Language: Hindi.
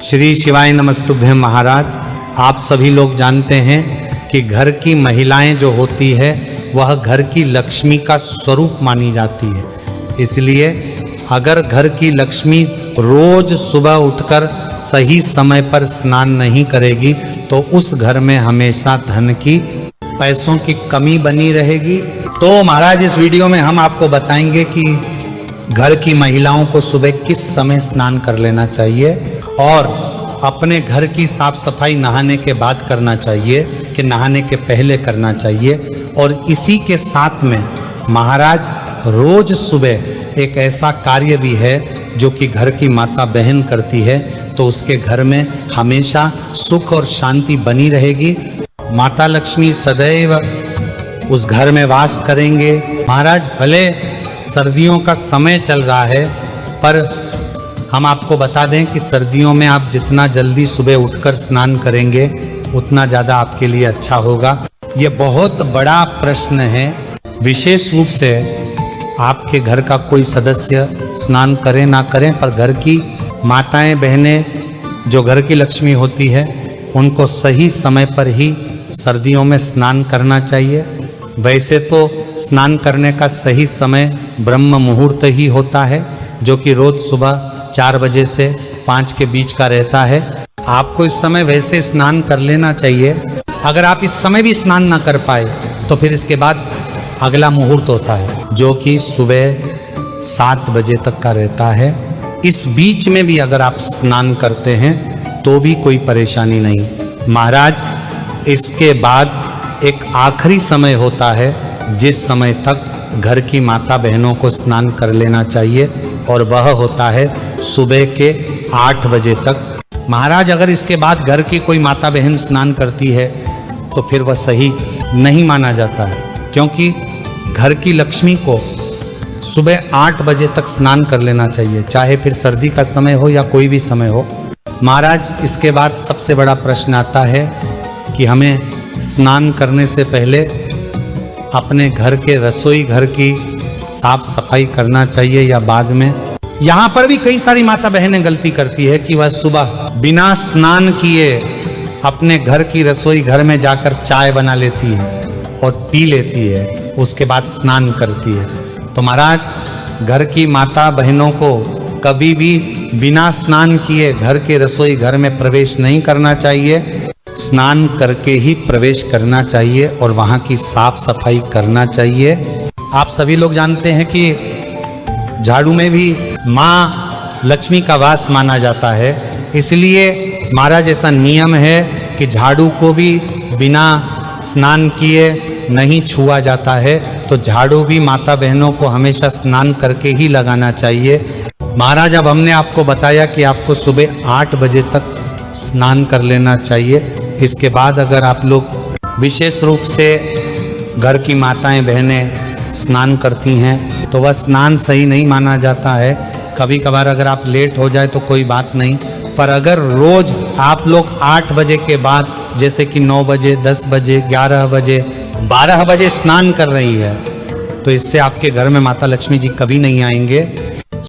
श्री शिवाय नमस्तुभ्यं। महाराज, आप सभी लोग जानते हैं कि घर की महिलाएं जो होती है वह घर की लक्ष्मी का स्वरूप मानी जाती है। इसलिए अगर घर की लक्ष्मी रोज सुबह उठकर सही समय पर स्नान नहीं करेगी तो उस घर में हमेशा धन की, पैसों की कमी बनी रहेगी। तो महाराज, इस वीडियो में हम आपको बताएंगे कि घर की महिलाओं को सुबह किस समय स्नान कर लेना चाहिए और अपने घर की साफ सफाई नहाने के बाद करना चाहिए कि नहाने के पहले करना चाहिए। और इसी के साथ में महाराज, रोज सुबह एक ऐसा कार्य भी है जो कि घर की माता बहन करती है तो उसके घर में हमेशा सुख और शांति बनी रहेगी। माता लक्ष्मी सदैव उस घर में वास करेंगे। महाराज, भले सर्दियों का समय चल रहा है पर हम आपको बता दें कि सर्दियों में आप जितना जल्दी सुबह उठकर स्नान करेंगे उतना ज़्यादा आपके लिए अच्छा होगा। ये बहुत बड़ा प्रश्न है। विशेष रूप से आपके घर का कोई सदस्य स्नान करें ना करें, पर घर की माताएं बहनें जो घर की लक्ष्मी होती है उनको सही समय पर ही सर्दियों में स्नान करना चाहिए। वैसे तो स्नान करने का सही समय ब्रह्म मुहूर्त ही होता है, जो कि रोज सुबह 4 बजे से 5 के बीच का रहता है। आपको इस समय वैसे स्नान कर लेना चाहिए। अगर आप इस समय भी स्नान ना कर पाए तो फिर इसके बाद अगला मुहूर्त होता है जो कि सुबह 7 बजे तक का रहता है। इस बीच में भी अगर आप स्नान करते हैं तो भी कोई परेशानी नहीं। महाराज, इसके बाद एक आखिरी समय होता है जिस समय तक घर की माता बहनों को स्नान कर लेना चाहिए और वह होता है सुबह के 8 बजे तक। महाराज, अगर इसके बाद घर की कोई माता बहन स्नान करती है तो फिर वह सही नहीं माना जाता है, क्योंकि घर की लक्ष्मी को सुबह 8 बजे तक स्नान कर लेना चाहिए, चाहे फिर सर्दी का समय हो या कोई भी समय हो। महाराज, इसके बाद सबसे बड़ा प्रश्न आता है कि हमें स्नान करने से पहले अपने घर के रसोई घर की साफ सफाई करना चाहिए या बाद में। यहाँ पर भी कई सारी माता बहनें गलती करती है कि वह सुबह बिना स्नान किए अपने घर की रसोई घर में जाकर चाय बना लेती है और पी लेती है, उसके बाद स्नान करती है। तो महाराज, घर की माता बहनों को कभी भी बिना स्नान किए घर के रसोई घर में प्रवेश नहीं करना चाहिए। स्नान करके ही प्रवेश करना चाहिए और वहाँ की साफ सफाई करना चाहिए। आप सभी लोग जानते हैं कि झाड़ू में भी माँ लक्ष्मी का वास माना जाता है, इसलिए महाराज ऐसा नियम है कि झाड़ू को भी बिना स्नान किए नहीं छुआ जाता है। तो झाड़ू भी माता बहनों को हमेशा स्नान करके ही लगाना चाहिए। महाराज, अब हमने आपको बताया कि आपको सुबह 8 बजे तक स्नान कर लेना चाहिए। इसके बाद अगर आप लोग विशेष रूप से घर की माताएं बहनें स्नान करती हैं तो वह स्नान सही नहीं माना जाता है। कभी कभार अगर आप लेट हो जाए तो कोई बात नहीं, पर अगर रोज आप लोग 8 बजे के बाद, जैसे कि 9 बजे, 10 बजे, 11 बजे, 12 बजे स्नान कर रही है तो इससे आपके घर में माता लक्ष्मी जी कभी नहीं आएंगे।